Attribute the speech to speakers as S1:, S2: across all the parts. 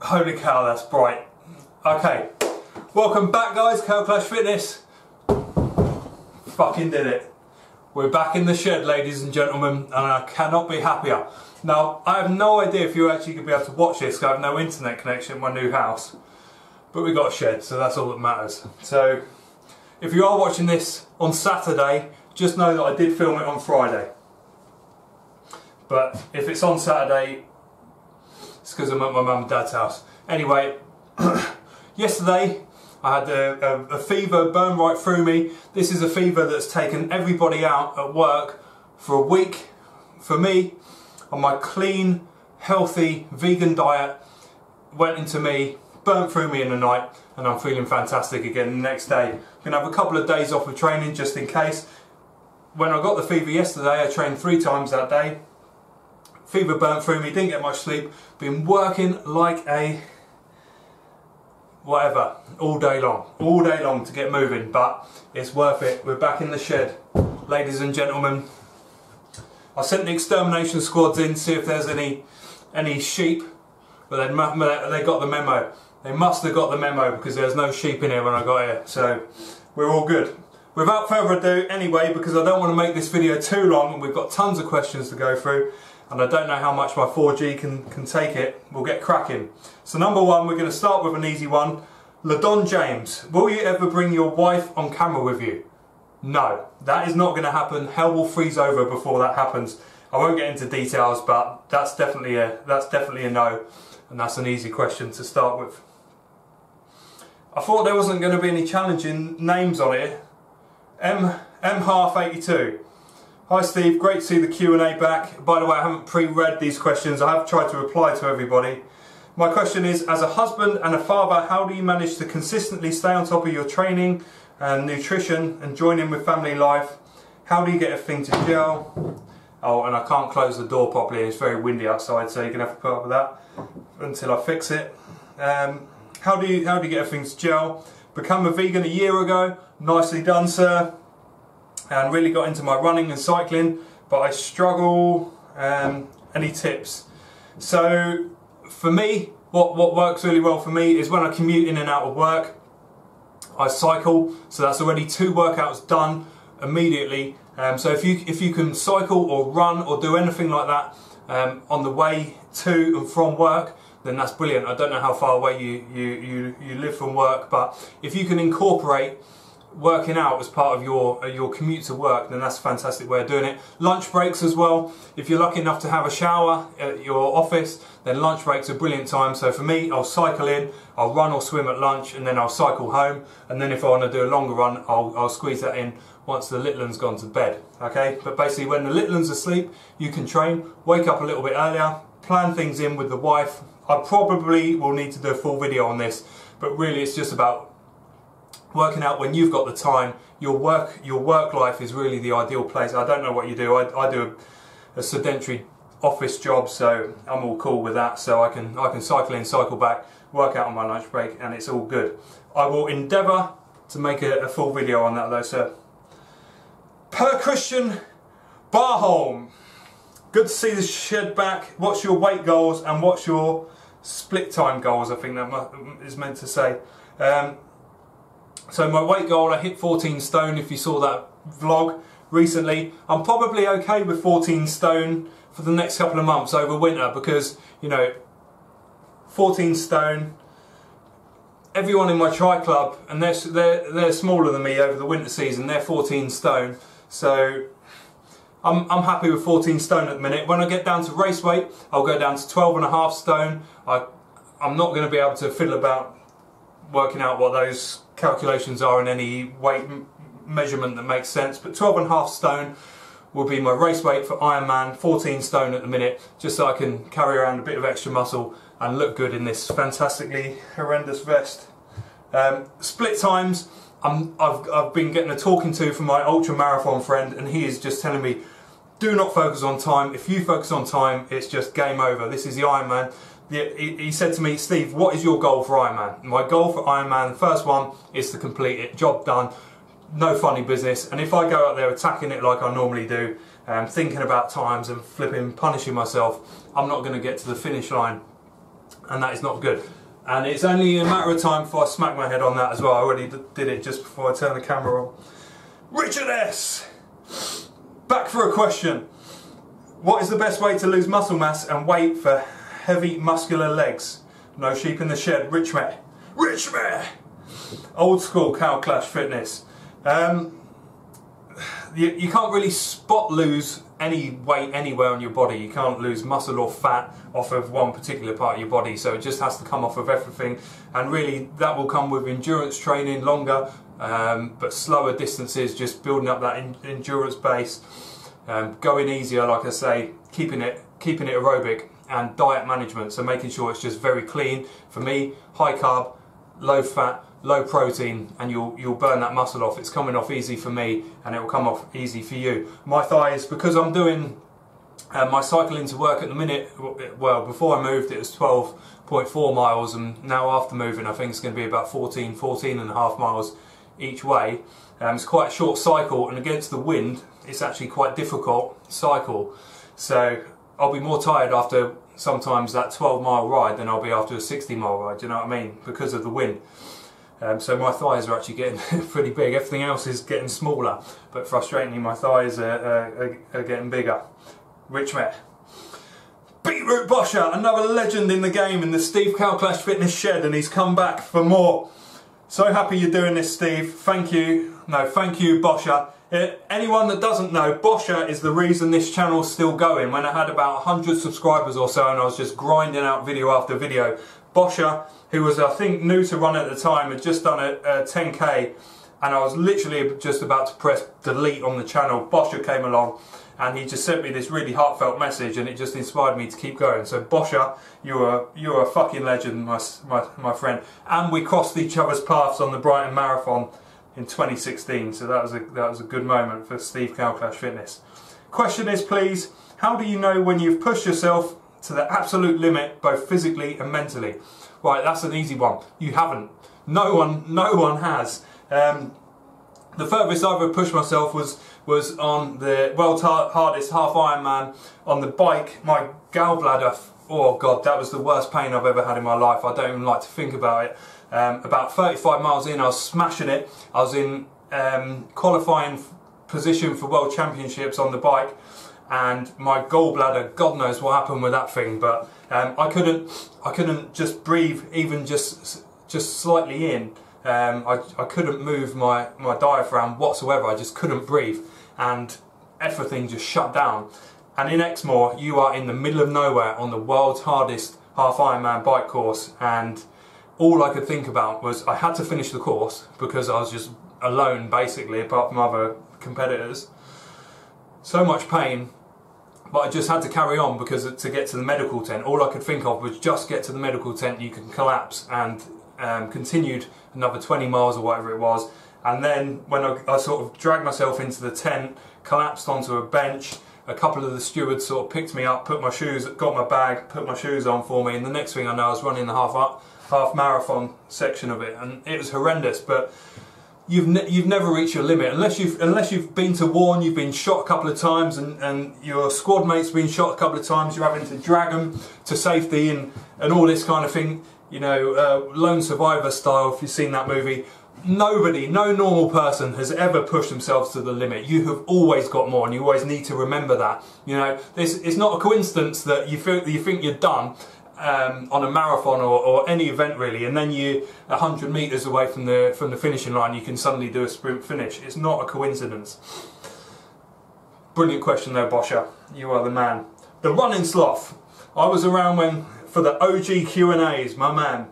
S1: Holy cow, that's bright. Okay, welcome back guys, Cal Clash Fitness. Fucking did it. We're back in the shed, ladies and gentlemen, and I cannot be happier. Now, I have no idea if you're actually going to be able to watch this because I have no internet connection in my new house. But we got a shed, so that's all that matters. So, if you are watching this on Saturday, just know that I did film it on Friday. But if it's on Saturday, it's because I'm at my mum and dad's house. Anyway, yesterday I had a fever burn right through me. This is a fever that's taken everybody out at work for a week. For me, on my clean, healthy, vegan diet, went into me, burnt through me in the night, and I'm feeling fantastic again the next day. I'm going to have a couple of days off of training just in case. When I got the fever yesterday, I trained 3 times that day. Fever burnt through me, didn't get much sleep, been working like a whatever all day long to get moving, but it's worth it. We're back in the shed, ladies and gentlemen. I sent the extermination squads in to see if there's any sheep, but they got the memo. They must have got the memo because there's no sheep in here when I got here, so we're all good. Without further ado, anyway, because I don't want to make this video too long and we've got tons of questions to go through, and I don't know how much my 4G can take it, we'll get cracking. So number one, we're going to start with an easy one. LaDon James, will you ever bring your wife on camera with you? No, that is not going to happen. Hell will freeze over before that happens. I won't get into details, but that's definitely a no, and that's an easy question to start with. I thought there wasn't going to be any challenging names on it. M-Half82. Hi Steve, great to see the Q&A back. By the way, I haven't pre-read these questions. I have tried to reply to everybody. My question is, as a husband and a father, how do you manage to consistently stay on top of your training and nutrition and join in with family life? How do you get everything to gel? Oh, and I can't close the door properly. It's very windy outside, so you're going to have to put up with that until I fix it. How do you get everything to gel? Become a vegan a year ago. Nicely done, sir. And really got into my running and cycling, but I struggle. Any tips? So for me, what works really well for me is when I commute in and out of work, I cycle, so that's already 2 workouts done immediately. So if you can cycle or run or do anything like that on the way to and from work, then that's brilliant. I don't know how far away you live from work, but if you can incorporate working out as part of your commute to work, then that's a fantastic way of doing it. Lunch breaks as well. If you're lucky enough to have a shower at your office, then lunch breaks are a brilliant time. So for me, I'll cycle in, I'll run or swim at lunch, and then I'll cycle home. And then if I want to do a longer run, I'll squeeze that in once the little one's gone to bed. Okay, but basically when the little one's asleep, you can train, wake up a little bit earlier, plan things in with the wife. I probably will need to do a full video on this, but really it's just about working out when you've got the time. Your work life is really the ideal place. I don't know what you do. I do a sedentary office job, so I'm all cool with that. So I can cycle in, cycle back, work out on my lunch break, and it's all good. I will endeavour to make a full video on that though, sir. Per Christian Barholm, good to see the shed back. What's your weight goals and what's your split time goals? I think that is meant to say. So my weight goal, I hit 14 stone if you saw that vlog recently. I'm probably okay with 14 stone for the next couple of months over winter because, you know, 14 stone, everyone in my tri club, and they're smaller than me over the winter season, they're 14 stone. So I'm happy with 14 stone at the minute. When I get down to race weight, I'll go down to 12.5 stone. I'm not going to be able to fiddle about working out what those calculations are in any weight measurement that makes sense, but 12.5 stone will be my race weight for Ironman. 14 stone at the minute, just so I can carry around a bit of extra muscle and look good in this fantastically horrendous vest. Split times, I've been getting a talking to from my ultra marathon friend, and he is just telling me, do not focus on time. If you focus on time, it's just game over. This is the Ironman. He said to me, Steve, what is your goal for Ironman? My goal for Ironman, the first one, is to complete it. Job done. No funny business. And if I go out there attacking it like I normally do, thinking about times and flipping punishing myself, I'm not going to get to the finish line. and that is not good. And it's only a matter of time before I smack my head on that as well. I already did it just before I turned the camera on. Richard S. Back for a question. What is the best way to lose muscle mass and weight for heavy muscular legs? No sheep in the shed. Richmare. Richmare. Old school Cow Clash Fitness. You can't really spot lose any weight anywhere on your body. You can't lose muscle or fat off of one particular part of your body, so it just has to come off of everything, and really that will come with endurance training, longer but slower distances, just building up that endurance base, going easier, like I say, keeping it aerobic, and diet management, so making sure it's just very clean. For me, high carb, low fat, low protein, and you'll burn that muscle off. It's coming off easy for me, and it will come off easy for you. My thighs, because I'm doing my cycling to work at the minute, well, before I moved it was 12.4 miles, and now after moving I think it's going to be about 14 and a half miles each way. It's quite a short cycle, and against the wind it's actually quite difficult cycle, so I'll be more tired after sometimes that 12-mile ride than I'll be after a 60-mile ride, do you know what I mean, because of the wind. So my thighs are actually getting pretty big. Everything else is getting smaller, but frustratingly my thighs are getting bigger. Richmare. Beetroot Bosher, another legend in the game in the Steve Cow Clash Fitness shed, and he's come back for more. So happy you're doing this, Steve. Thank you. No, thank you, Bosher. Anyone that doesn't know, Bosher is the reason this channel's still going. When I had about 100 subscribers or so and I was just grinding out video after video, Bosher, who was I think new to run at the time, had just done a 10k, and I was literally just about to press delete on the channel. Bosher came along and he just sent me this really heartfelt message, and it just inspired me to keep going. So Bosher, you're a fucking legend, my friend. And we crossed each other's paths on the Brighton Marathon in 2016, so that was a good moment for Steve Cow Clash Fitness. Question is, please, how do you know when you've pushed yourself to the absolute limit, both physically and mentally? Right, that's an easy one. You haven't. No one has. The furthest I ever pushed myself was on the world's hardest half Ironman on the bike. My gallbladder, oh god, that was the worst pain I've ever had in my life. I don't even like to think about it. About 35 miles in, I was smashing it. I was in qualifying position for World Championships on the bike, and my gallbladder, God knows what happened with that thing, but I couldn't just breathe, even just slightly in. I couldn't move my diaphragm whatsoever. I just couldn't breathe, and everything just shut down. And in Exmoor, you are in the middle of nowhere on the world's hardest half Ironman bike course, and all I could think about was I had to finish the course because I was just alone basically, apart from other competitors. So much pain, but I just had to carry on, because to get to the medical tent, all I could think of was just get to the medical tent, you can collapse, and continued another 20 miles or whatever it was. And then when I sort of dragged myself into the tent, collapsed onto a bench, a couple of the stewards sort of picked me up, got my bag, put my shoes on for me, and the next thing I know I was running the half marathon section of it, and it was horrendous. But you've never reached your limit unless you've been to war and you've been shot a couple of times, and your squad mate's been shot a couple of times. You're having to drag them to safety and all this kind of thing. You know, Lone Survivor style. If you've seen that movie, no normal person has ever pushed themselves to the limit. You have always got more, and you always need to remember that. You know, it's not a coincidence that you think you're done on a marathon or any event really, and then you're 100 meters away from the finishing line, you can suddenly do a sprint finish. It's not a coincidence. Brilliant question though, Bosher. You are the man. The running sloth. I was around for the OG Q&As, my man.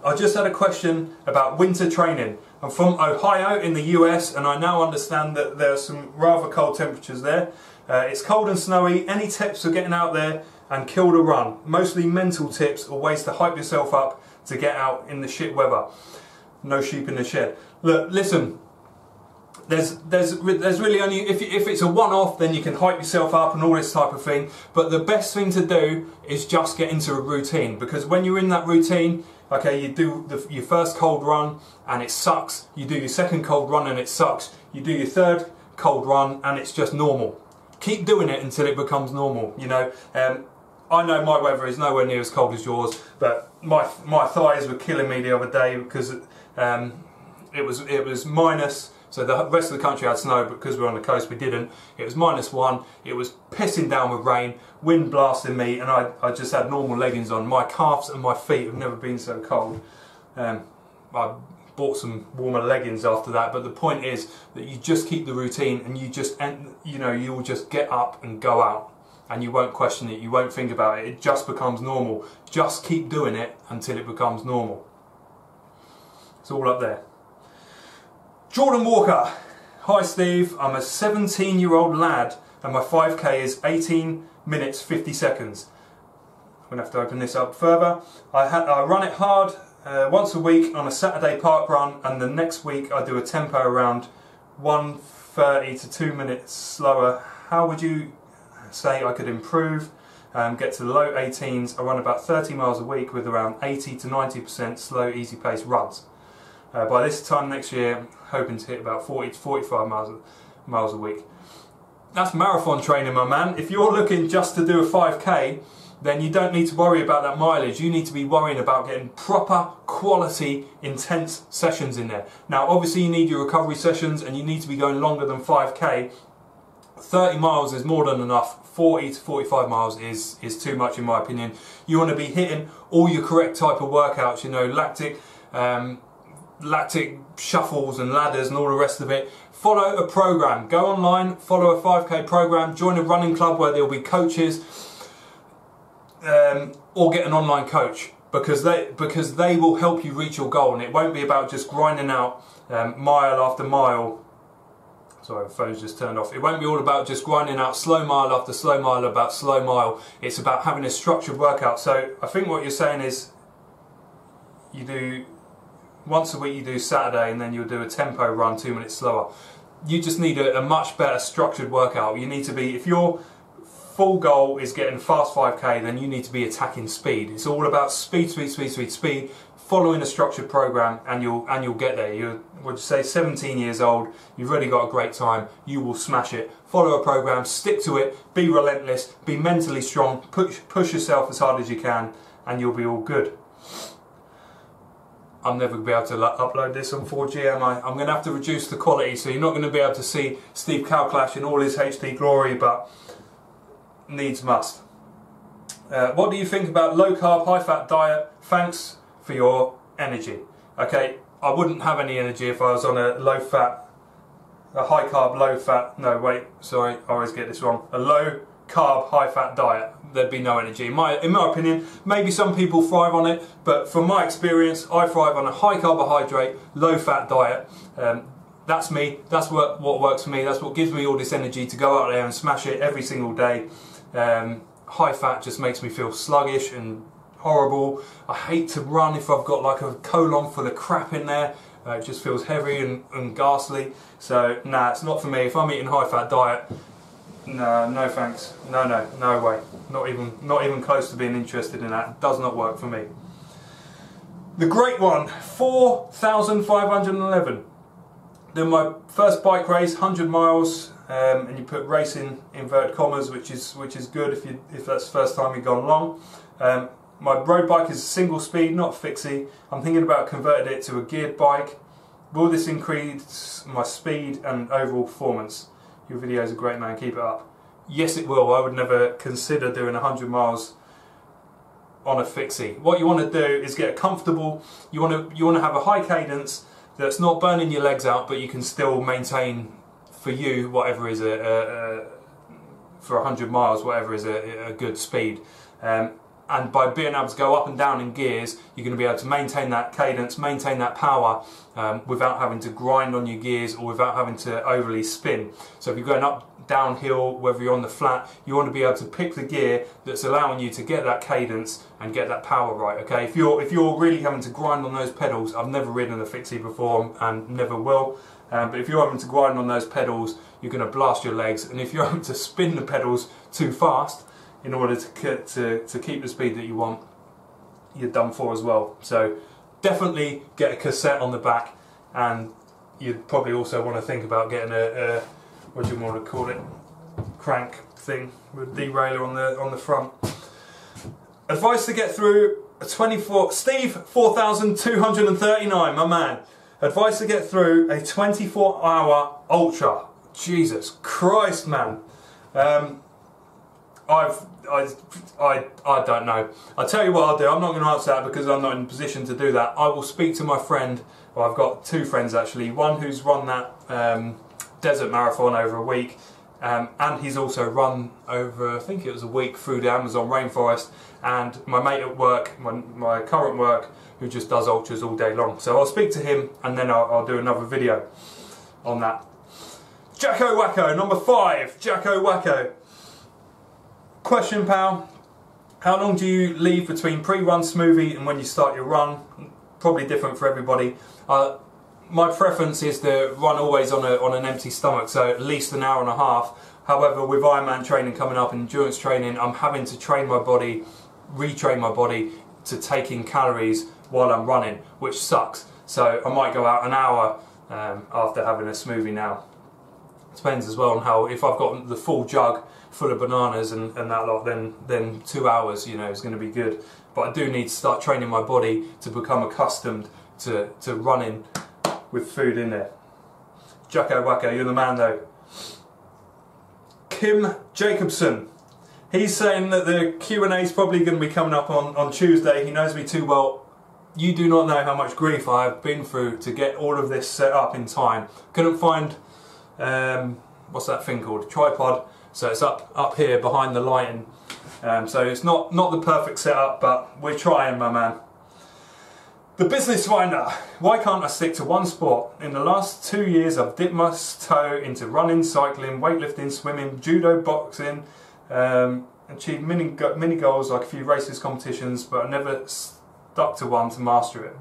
S1: I just had a question about winter training. I'm from Ohio in the US, and I now understand that there are some rather cold temperatures there. It's cold and snowy. Any tips for getting out there and kill the run? Mostly mental tips or ways to hype yourself up to get out in the shit weather. No sheep in the shed. Look, listen. There's really only, if it's a one-off, then you can hype yourself up and all this type of thing. But the best thing to do is just get into a routine, because when you're in that routine, okay, you do your first cold run and it sucks. You do your second cold run and it sucks. You do your third cold run and it's just normal. Keep doing it until it becomes normal. You know, I know my weather is nowhere near as cold as yours, but my thighs were killing me the other day because it was minus. So the rest of the country had snow, but because we're on the coast we didn't. It was -1, it was pissing down with rain, wind blasting me, and I just had normal leggings on. My calves and my feet have never been so cold. I bought some warmer leggings after that, but the point is that you just keep the routine, and you will just get up and go out, and you won't question it, you won't think about it, it just becomes normal. Just keep doing it until it becomes normal. It's all up there. Jordan Walker. Hi Steve, I'm a 17-year-old lad and my 5k is 18 minutes 50 seconds. I'm going to have to open this up further. I run it hard once a week on a Saturday park run, and the next week I do a tempo around 1:30 to 2 minutes slower. How would you say I could improve? Get to the low 18s. I run about 30 miles a week with around 80 to 90% slow, easy pace runs. By this time next year, hoping to hit about 40 to 45 miles a week. That's marathon training, my man. If you're looking just to do a 5k, then you don't need to worry about that mileage. You need to be worrying about getting proper, quality, intense sessions in there. Now, obviously you need your recovery sessions and you need to be going longer than 5k. 30 miles is more than enough. 40 to 45 miles is too much in my opinion. You want to be hitting all your correct type of workouts, you know, lactic shuffles and ladders and all the rest of it. Follow a program. Go online, follow a 5k program, join a running club where there'll be coaches, or get an online coach, because they will help you reach your goal, and it won't be about just grinding out mile after mile. Sorry, the phone's just turned off. It won't be all about just grinding out slow mile after slow mile about slow mile. It's about having a structured workout. So I think what you're saying is you do once a week, you do Saturday, and then you'll do a tempo run 2 minutes slower. You just need a much better structured workout. You need to be, if your full goal is getting fast 5k, then you need to be attacking speed. It's all about speed, speed, speed, speed, speed, following a structured program, and you'll get there. You're, would you say, 17 years old, you've already got a great time, you will smash it. Follow a program, stick to it, be relentless, be mentally strong, push yourself as hard as you can, and you'll be all good. I'm never going to be able to upload this on 4G, am I? I'm going to have to reduce the quality, so you're not going to be able to see Steve Cowclash in all his HD glory, but needs must. What do you think about low carb, high fat diet? Thanks for your energy. Okay, I wouldn't have any energy if I was on a low high carb, low fat, no wait, sorry, I always get this wrong. A low carb, high fat diet. There'd be no energy. In my opinion, maybe some people thrive on it, but from my experience, I thrive on a high carbohydrate, low fat diet. That's me, that's what works for me, that's what gives me all this energy to go out there and smash it every single day. High fat just makes me feel sluggish and horrible. I hate to run if I've got like a colon full of crap in there. It just feels heavy and ghastly. So nah, it's not for me. If I'm eating high fat diet, no thanks. No way. Not even close to being interested in that. It does not work for me. The great one, 4,511. Then my first bike race, 100 miles, and you put race in inverted commas, which is good if that's the first time you've gone long. My road bike is a single speed, not a fixie. I'm thinking about converting it to a geared bike. Will this increase my speed and overall performance? Your videos are great, man, keep it up. Yes, it will. I would never consider doing 100 miles on a fixie. What you want to do is get comfortable. You want to have a high cadence that's not burning your legs out, but you can still maintain for you whatever is for 100 miles, whatever is a good speed. And by being able to go up and down in gears, you're going to be able to maintain that cadence, maintain that power, without having to grind on your gears or without having to overly spin. So if you're going up, downhill, whether you're on the flat, you want to be able to pick the gear that's allowing you to get that cadence and get that power right. Okay, if you're really having to grind on those pedals, I've never ridden a fixie before and never will. But if you're having to grind on those pedals, you're going to blast your legs. And if you're having to spin the pedals too fast in order to keep the speed that you want, you're done for as well. So definitely get a cassette on the back, and you'd probably also want to think about getting a what do you want to call it, crank thing with a derailleur on the front. Advice to get through a 24... Steve, 4,239, my man. Advice to get through a 24-hour ultra. Jesus Christ, man. I don't know. I'll tell you what I'll do. I'm not going to answer that because I'm not in a position to do that. I will speak to my friend. Well, I've got two friends actually. One who's run that desert marathon over a week, and he's also run over, I think it was a week, through the Amazon rainforest. And my mate at work, my current work, who just does ultras all day long. So I'll speak to him, and then I'll do another video on that. Jacko Wacko, number 5. Jacko Wacko. Question, pal. How long do you leave between pre-run smoothie and when you start your run? Probably different for everybody. My preference is to run always on an empty stomach, so at least an hour and a half. However, with Ironman training coming up and endurance training, I'm having to train my body, retrain my body to take in calories while I'm running, which sucks. So I might go out an hour after having a smoothie now. Depends as well on how, if I've got the full jug full of bananas and that lot, then 2 hours, you know, is going to be good. But I do need to start training my body to become accustomed to running with food in there. Jacko Wacko, you're the man though. Kim Jacobson. He's saying that the Q&A is probably going to be coming up on Tuesday. He knows me too well. You do not know how much grief I have been through to get all of this set up in time. Couldn't find, what's that thing called? Tripod. So it's up here behind the lighting. So it's not the perfect setup, but we're trying, my man. The Business Finder. Why can't I stick to one sport? In the last 2 years I've dipped my toe into running, cycling, weightlifting, swimming, judo, boxing, achieved mini goals like a few races, competitions, but I never stuck to one to master it.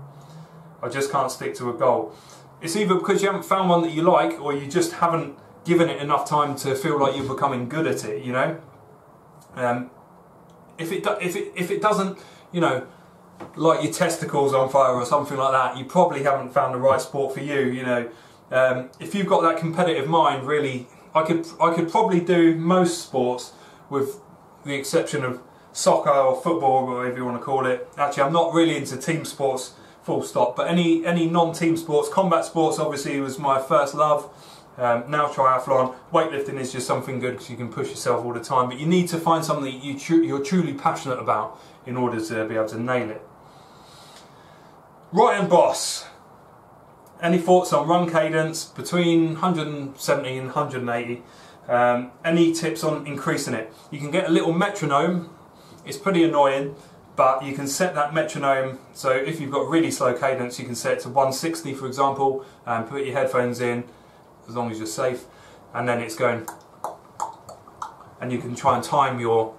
S1: I just can't stick to a goal. It's either because you haven't found one that you like, or you just haven't given it enough time to feel like you're becoming good at it, you know. If it doesn't, you know, light your testicles on fire or something like that, you probably haven't found the right sport for you, you know. If you've got that competitive mind, really, I could probably do most sports with the exception of soccer or football, or whatever you want to call it. Actually, I'm not really into team sports, full stop, but any non-team sports. Combat sports obviously was my first love. Now triathlon. Weightlifting is just something good because you can push yourself all the time, but you need to find something that you're truly passionate about in order to be able to nail it. Ryan Boss. Any thoughts on run cadence between 170 and 180? Any tips on increasing it? You can get a little metronome. It's pretty annoying, but you can set that metronome, so if you've got really slow cadence you can set it to 160 for example, and put your headphones in, as long as you're safe, and then it's going, and you can try and time your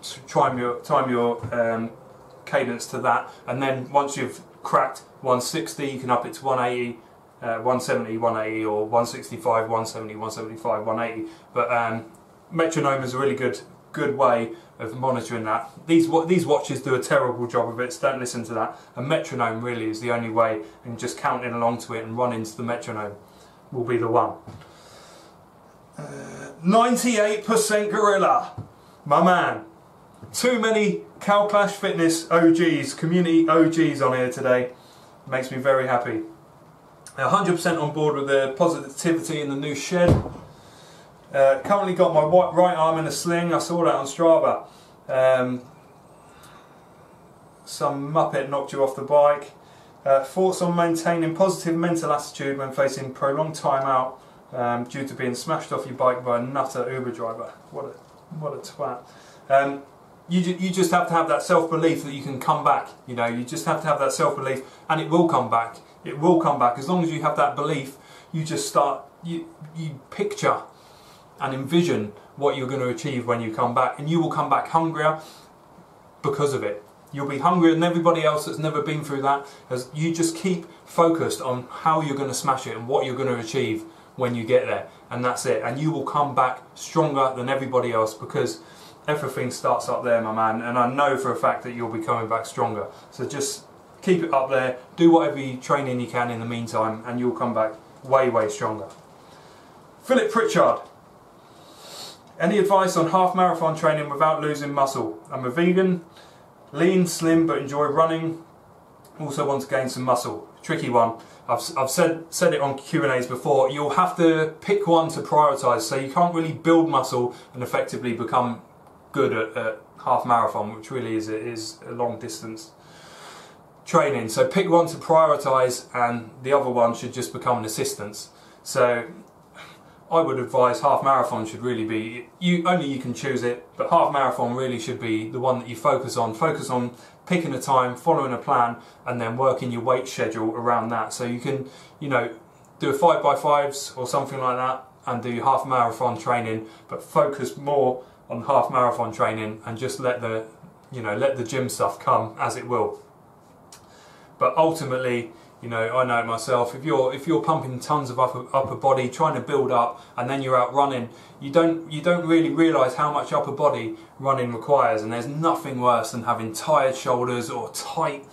S1: cadence to that, and then once you've cracked 160 you can up it to 180, 170, 180, or 165, 170, 175, 180. But metronome is a really good way of monitoring that. These watches do a terrible job of it, so don't listen to that. A metronome really is the only way, and just counting along to it and running to the metronome will be the one. 98% Gorilla, my man. Too many Cal Clash Fitness OGs, community OGs on here today. Makes me very happy. 100% on board with the positivity in the new shed. Currently got my right arm in a sling. I saw that on Strava. Some muppet knocked you off the bike. Thoughts on maintaining positive mental attitude when facing prolonged time out due to being smashed off your bike by a nutter Uber driver. What a twat. You just have to have that self-belief that you can come back. You know, you just have to have that self-belief, and it will come back. It will come back. As long as you have that belief, you just start, you picture and envision what you're going to achieve when you come back, and you will come back hungrier because of it. You'll be hungrier than everybody else that's never been through that, as you just keep focused on how you're going to smash it and what you're going to achieve when you get there, and that's it. And you will come back stronger than everybody else, because everything starts up there, my man, and I know for a fact that you'll be coming back stronger. So just keep it up there, do whatever training you can in the meantime, and you'll come back way, way stronger. Philip Pritchard. Any advice on half marathon training without losing muscle? I'm a vegan, Lean, slim, but enjoy running. Also want to gain some muscle. Tricky one. I've said it on Q&As before. You'll have to pick one to prioritise. So you can't really build muscle and effectively become good at half marathon, which really is a long distance training. So pick one to prioritise, and the other one should just become an assistance. So I would advise half marathon should really be, only you can choose it, but half marathon really should be the one that you focus on. Focus on picking a time, following a plan, and then working your weight schedule around that. So you can, you know, do a 5x5s or something like that and do half marathon training, but focus more on half marathon training and just let the, you know, let the gym stuff come as it will. But ultimately, you know, I know it myself, if you're pumping tons of upper body, trying to build up, and then you're out running, you don't really realise how much upper body running requires, and there's nothing worse than having tired shoulders or tight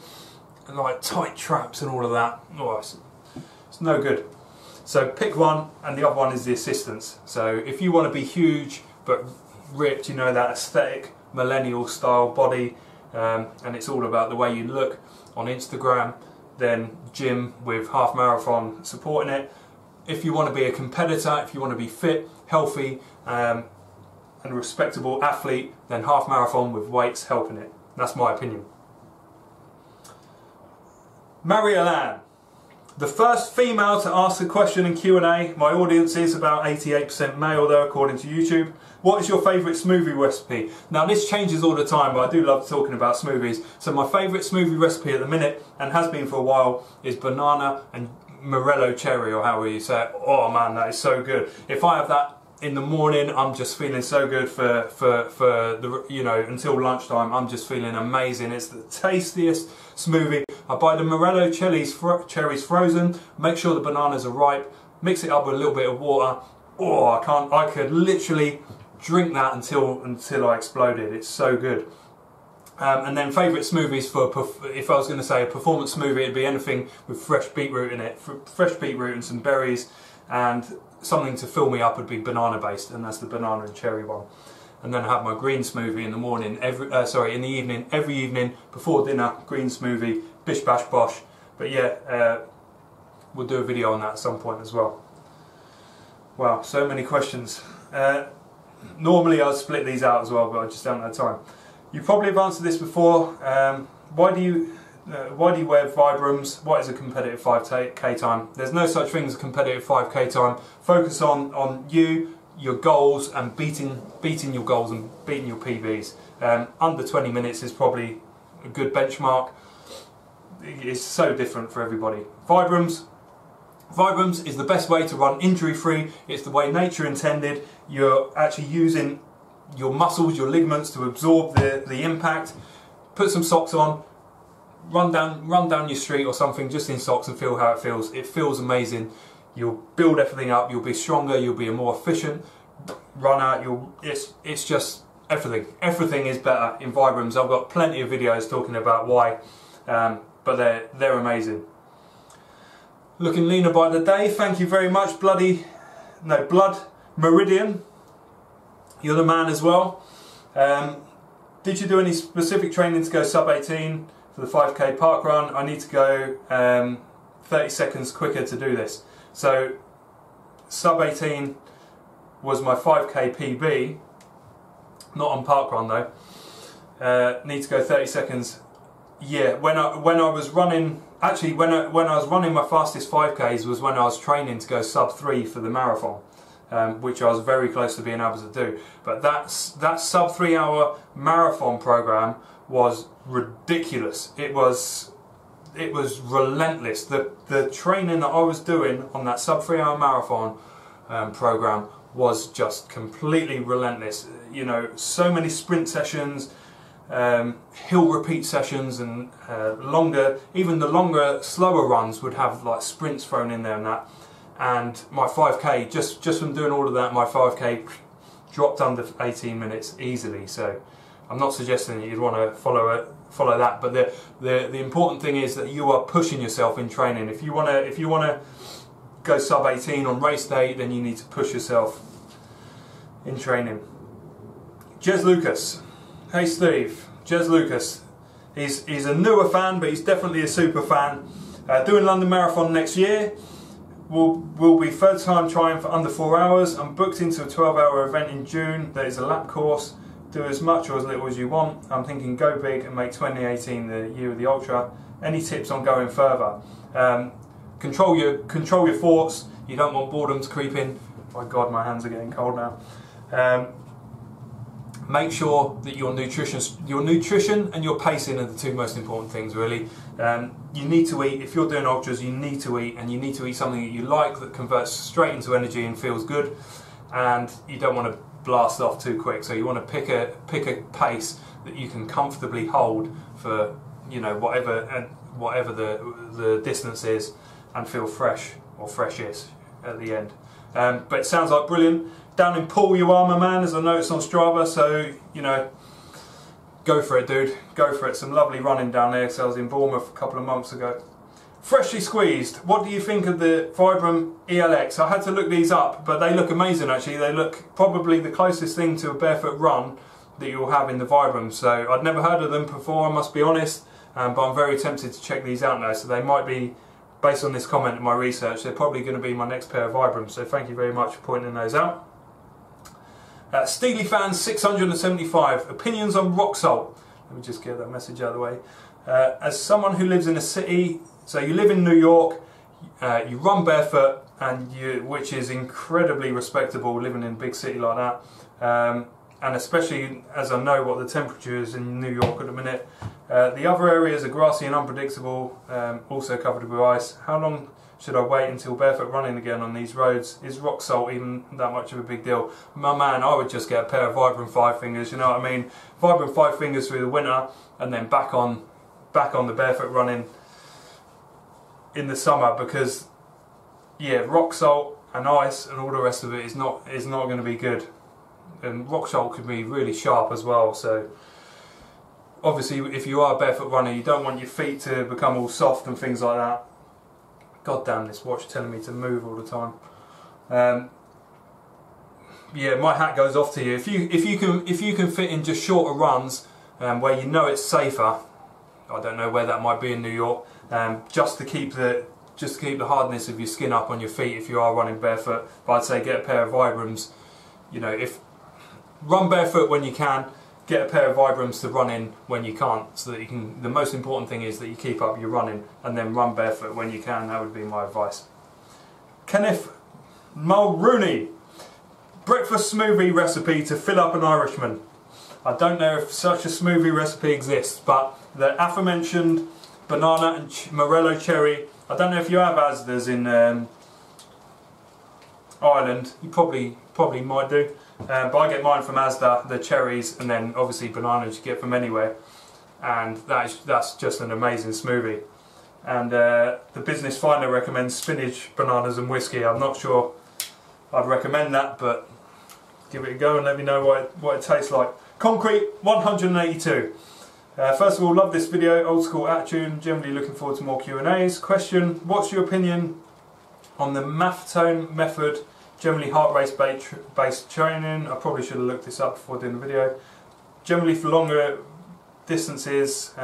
S1: traps and all of that. Oh, it's no good. So pick one, and the other one is the assistance. So if you want to be huge but ripped, you know, that aesthetic millennial style body, and it's all about the way you look on Instagram, then gym with half marathon supporting it. If you want to be a competitor, if you want to be fit, healthy, and a respectable athlete, then half marathon with weights helping it. That's my opinion. Marie-Alain, the first female to ask a question in Q&A. My audience is about 88% male though, according to YouTube. What is your favourite smoothie recipe? Now this changes all the time, but I do love talking about smoothies. So my favourite smoothie recipe at the minute, and has been for a while, is banana and morello cherry, or however you say it. Oh man, that is so good. If I have that in the morning, I'm just feeling so good for the, you know, until lunchtime. I'm just feeling amazing. It's the tastiest smoothie. I buy the morello cherries frozen, make sure the bananas are ripe, mix it up with a little bit of water. Oh, I could literally drink that until I exploded. It's so good. And then favourite smoothies if I was going to say a performance smoothie, it'd be anything with fresh beetroot in it. Fresh beetroot and some berries, and something to fill me up would be banana based, and that's the banana and cherry one. And then I have my green smoothie in the morning, in the evening, every evening before dinner, green smoothie, bish bash bosh. But yeah, we'll do a video on that at some point as well. Wow, so many questions. Normally I'll split these out as well, but I just don't have time. You probably have answered this before. Why do you wear Vibrams? What is a competitive 5k time? There's no such thing as a competitive 5k time. Focus on you, your goals, and beating your goals and beating your PBs. Under 20 minutes is probably a good benchmark. It's so different for everybody. Vibrams is the best way to run injury-free. It's the way nature intended. You're actually using your muscles, your ligaments to absorb the impact. Put some socks on, run down your street or something just in socks and feel how it feels. It feels amazing. You'll build everything up. You'll be stronger. You'll be a more efficient runner. It's just everything. Everything is better in Vibrams. I've got plenty of videos talking about why, but they're amazing. Looking leaner by the day. Thank you very much, Blood Meridian. You're the man as well. Did you do any specific training to go sub 18 for the 5k park run? I need to go 30 seconds quicker to do this. So sub 18 was my 5k PB, not on park run though. Need to go 30 seconds. Yeah, when I was running, actually when I was running my fastest 5Ks was when I was training to go sub 3 for the marathon, which I was very close to being able to do. But that sub 3 hour marathon program was ridiculous. It was relentless. The training that I was doing on that sub 3 hour marathon program was just completely relentless. You know, so many sprint sessions, hill repeat sessions, and even the longer, slower runs would have like sprints thrown in there and that. And my 5k, just from doing all of that, my 5k dropped under 18 minutes easily. So I'm not suggesting that you'd want to follow that, but the important thing is that you are pushing yourself in training. If you want to go sub 18 on race day, then you need to push yourself in training. Jez Lucas. Hey Steve, Jez Lucas, He's a newer fan, but he's definitely a super fan. Doing London Marathon next year. Will be third time trying for under 4 hours. I'm booked into a 12-hour event in June that is a lap course. Do as much or as little as you want. I'm thinking go big and make 2018 the year of the ultra. Any tips on going further? Control your thoughts. You don't want boredom to creep in. My God, my hands are getting cold now. Make sure that your nutrition and your pacing are the two most important things, really. You need to eat. If you're doing ultras, you need to eat, and you need to eat something that you like, that converts straight into energy and feels good. And you don't want to blast off too quick. So you want to pick a pace that you can comfortably hold for, you know, whatever the distance is, and feel fresh or freshish at the end. But it sounds like brilliant. Down in Poole you are, my man, as I noticed on Strava, so, you know, go for it, dude. Go for it. Some lovely running down there, because I was in Bournemouth a couple of months ago. Freshly squeezed. What do you think of the Vibram ELX? I had to look these up, but they look amazing, actually. They look probably the closest thing to a barefoot run that you'll have in the Vibram. So I'd never heard of them before, I must be honest, but I'm very tempted to check these out now. So they might be, based on this comment and my research, they're probably going to be my next pair of Vibrams. So thank you very much for pointing those out. Steely Fans 675, opinions on rock salt. Let me just get that message out of the way. As someone who lives in a city, so you live in New York, you run barefoot, which is incredibly respectable living in a big city like that. And especially as I know what the temperature is in New York at the minute. The other areas are grassy and unpredictable, also covered with ice. How long should I wait until barefoot running again on these roads? Is rock salt even that much of a big deal? My man, I would just get a pair of Vibram 5 fingers, you know what I mean? Vibram 5 fingers through the winter, and then back on the barefoot running in the summer, because yeah, rock salt and ice and all the rest of it is not going to be good. And rock salt could be really sharp as well, so obviously if you are a barefoot runner, you don't want your feet to become all soft and things like that. God damn, this watch telling me to move all the time. Yeah, my hat goes off to you. If you can fit in just shorter runs where you know it's safer, I don't know where that might be in New York, just to keep the hardness of your skin up on your feet if you are running barefoot. But I'd say get a pair of Vibrams. You know, run barefoot when you can, get a pair of Vibrams to run in when you can't, so that you can. The most important thing is that you keep up your running, and then run barefoot when you can. That would be my advice. Kenneth Mulrooney, breakfast smoothie recipe to fill up an Irishman. I don't know if such a smoothie recipe exists, but the aforementioned banana and Morello cherry. I don't know if you have Asda's in Ireland. You probably might do. But I get mine from Asda, the cherries, and then obviously bananas you get from anywhere, and that's just an amazing smoothie. And the Business Finder recommends spinach, bananas and whiskey. I'm not sure I'd recommend that, but give it a go and let me know what it tastes like. Concrete 182. First of all, love this video, old school attitude, generally looking forward to more Q&As. Question, what's your opinion on the Maffetone method? Generally heart rate based training. I probably should have looked this up before doing the video. Generally for longer distances,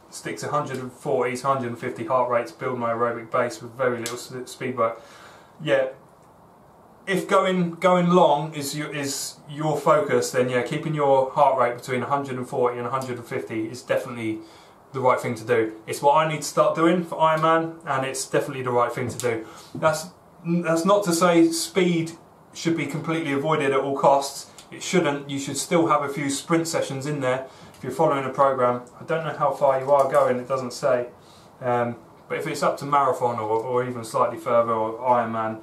S1: stick to 140 to 150 heart rates, build my aerobic base with very little speed work. Yeah, if going long is your focus, then yeah, keeping your heart rate between 140 and 150 is definitely the right thing to do. It's what I need to start doing for Ironman, and it's definitely the right thing to do. That's not to say speed should be completely avoided at all costs. It shouldn't. You should still have a few sprint sessions in there if you're following a program. I don't know how far you are going, it doesn't say. But if it's up to marathon or even slightly further, or Ironman,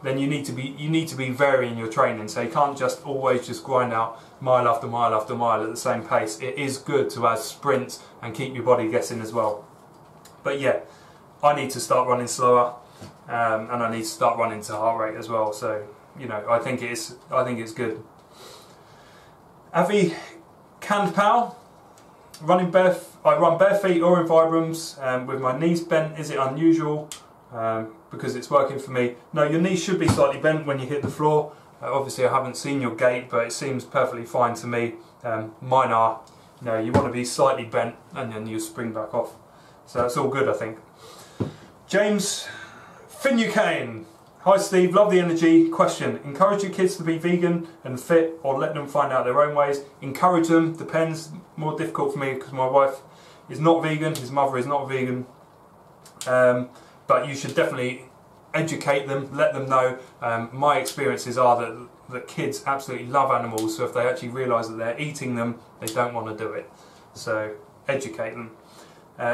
S1: then you need to be varying your training. So you can't just always just grind out mile after mile after mile at the same pace. It is good to add sprints and keep your body guessing as well. But yeah, I need to start running slower. And I need to start running to heart rate as well. So you know, I think it's good. Avi Kandpal, I run bare feet or in Vibrams with my knees bent. Is it unusual? Because it's working for me. No, your knees should be slightly bent when you hit the floor. Obviously, I haven't seen your gait, but it seems perfectly fine to me. Mine are. No, you want to be slightly bent and then you spring back off. So that's all good, I think. James Finucane. Hi Steve, love the energy. Question, encourage your kids to be vegan and fit or let them find out their own ways? Encourage them, depends. More difficult for me because my wife is not vegan, his mother is not vegan. But you should definitely educate them, let them know. My experiences are that kids absolutely love animals, so if they actually realise that they're eating them, they don't want to do it. So educate them.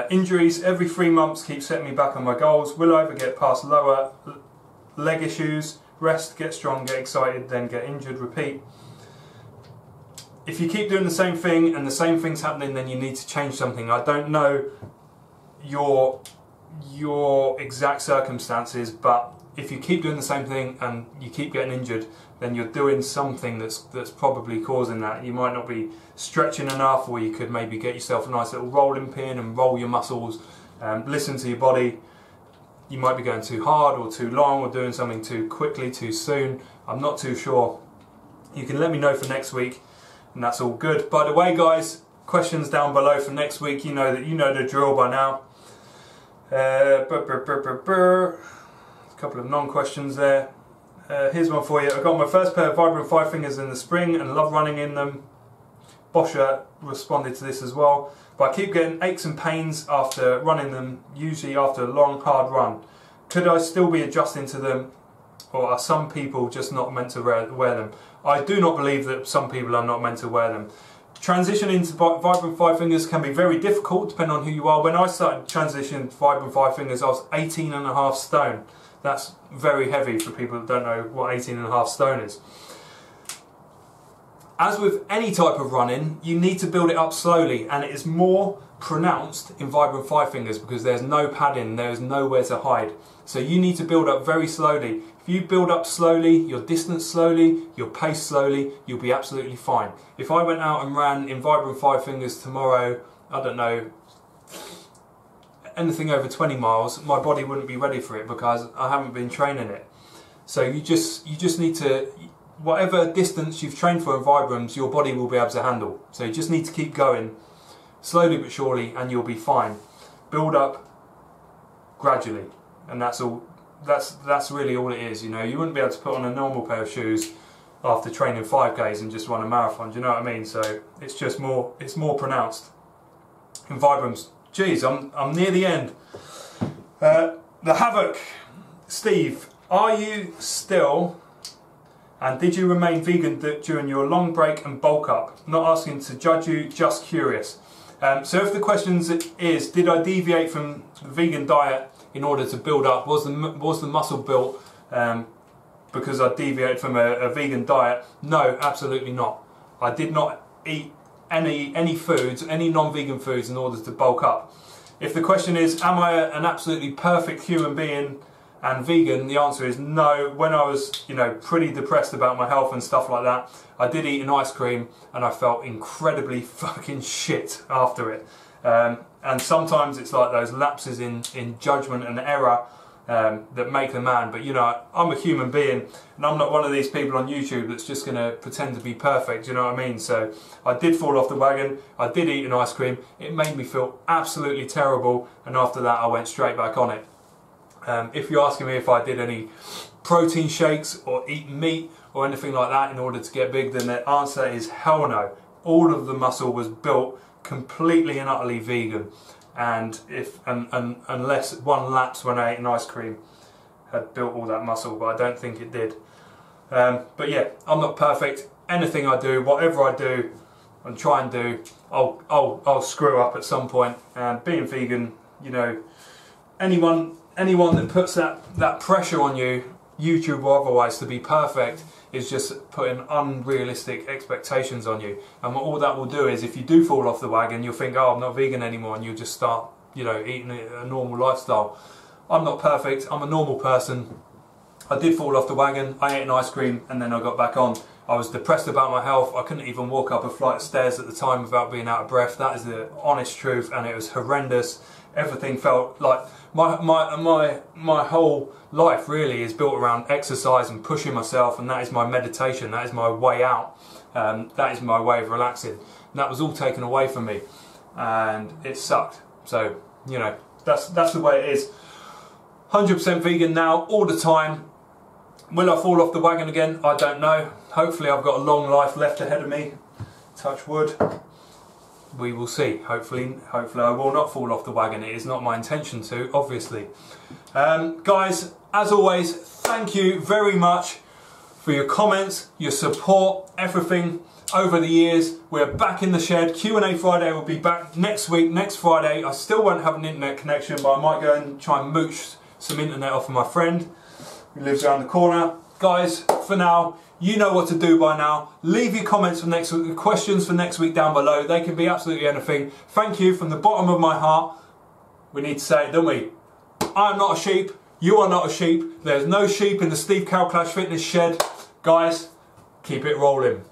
S1: Injuries every 3 months keep setting me back on my goals. Will I ever get past lower leg issues? Rest, get strong, get excited, then get injured, repeat. If you keep doing the same thing and the same thing's happening, then you need to change something. I don't know your exact circumstances, but if you keep doing the same thing and you keep getting injured, then you're doing something that's probably causing that. You might not be stretching enough, or you could maybe get yourself a nice little rolling pin and roll your muscles. Listen to your body. You might be going too hard or too long, or doing something too quickly, too soon. I'm not too sure. You can let me know for next week, and that's all good. By the way, guys, questions down below for next week. You know the drill by now. A couple of non-questions there. Here's one for you. I got my first pair of Vibram 5 fingers in the spring and love running in them. Boscher responded to this as well. But I keep getting aches and pains after running them, usually after a long, hard run. Could I still be adjusting to them, or are some people just not meant to wear them? I do not believe that some people are not meant to wear them. Transitioning to Vibram 5 fingers can be very difficult depending on who you are. When I started transitioning to Vibram 5 fingers, I was 18.5 stone. That's very heavy for people that don't know what 18.5 stone is. As with any type of running, you need to build it up slowly, and it is more pronounced in Vibram 5 fingers because there's no padding, there's nowhere to hide. So you need to build up very slowly. If you build up slowly, your distance slowly, your pace slowly, you'll be absolutely fine. If I went out and ran in Vibram 5 fingers tomorrow, I don't know, anything over 20 miles, my body wouldn't be ready for it because I haven't been training it. So you just need to, whatever distance you've trained for in Vibrams, your body will be able to handle. So you just need to keep going slowly but surely, and you'll be fine. Build up gradually, and that's all. That's really all it is. You know, you wouldn't be able to put on a normal pair of shoes after training 5Ks and just run a marathon. Do you know what I mean? So it's just more. It's more pronounced in Vibrams. Geez, I'm near the end. The Havoc, Steve, are you still? And did you remain vegan during your long break and bulk up? Not asking to judge you, just curious. So if the question is, did I deviate from the vegan diet in order to build up? Was the muscle built because I deviated from a vegan diet? No, absolutely not. I did not eat any foods, any non-vegan foods in order to bulk up. If the question is, am I an absolutely perfect human being and vegan, the answer is no. When I was, you know, pretty depressed about my health and stuff like that, I did eat an ice cream and I felt incredibly fucking shit after it. And sometimes it's like those lapses in judgment and error that make the man. But you know, I'm a human being, and I'm not one of these people on YouTube that's just going to pretend to be perfect, you know what I mean? So I did fall off the wagon, I did eat an ice cream, it made me feel absolutely terrible, and after that I went straight back on it. If you're asking me if I did any protein shakes or eat meat or anything like that in order to get big, then the answer is hell no. All of the muscle was built completely and utterly vegan, and unless one lapse when I ate an ice cream had built all that muscle, but I don't think it did. But yeah, I'm not perfect. Anything I do, whatever I do and try and do, I'll screw up at some point. And being vegan, you know, anyone that puts that pressure on you, YouTube or otherwise, to be perfect is just putting unrealistic expectations on you. And all that will do is, if you do fall off the wagon, you'll think, oh, I'm not vegan anymore, and you'll just start, you know, eating a normal lifestyle. I'm not perfect, I'm a normal person. I did fall off the wagon, I ate an ice cream, and then I got back on. I was depressed about my health, I couldn't even walk up a flight of stairs at the time without being out of breath. That is the honest truth, and it was horrendous. Everything felt like, my whole life really is built around exercise and pushing myself, and that is my meditation, that is my way out, that is my way of relaxing. and that was all taken away from me, and it sucked. So, you know, that's the way it is. 100% vegan now, all the time. Will I fall off the wagon again? I don't know. Hopefully I've got a long life left ahead of me. Touch wood. We will see. Hopefully I will not fall off the wagon. It is not my intention to, obviously. Guys, as always, thank you very much for your comments, your support, everything over the years. We're back in the shed. Q&A Friday will be back next week, next Friday. I still won't have an internet connection, but I might go and try and mooch some internet off of my friend who lives around the corner. Guys, for now, you know what to do by now. Leave your comments for next week, questions for next week down below. They can be absolutely anything. Thank you from the bottom of my heart. We need to say it, don't we? I'm not a sheep. You are not a sheep. There's no sheep in the Steve Cow Clash Fitness shed. Guys, keep it rolling.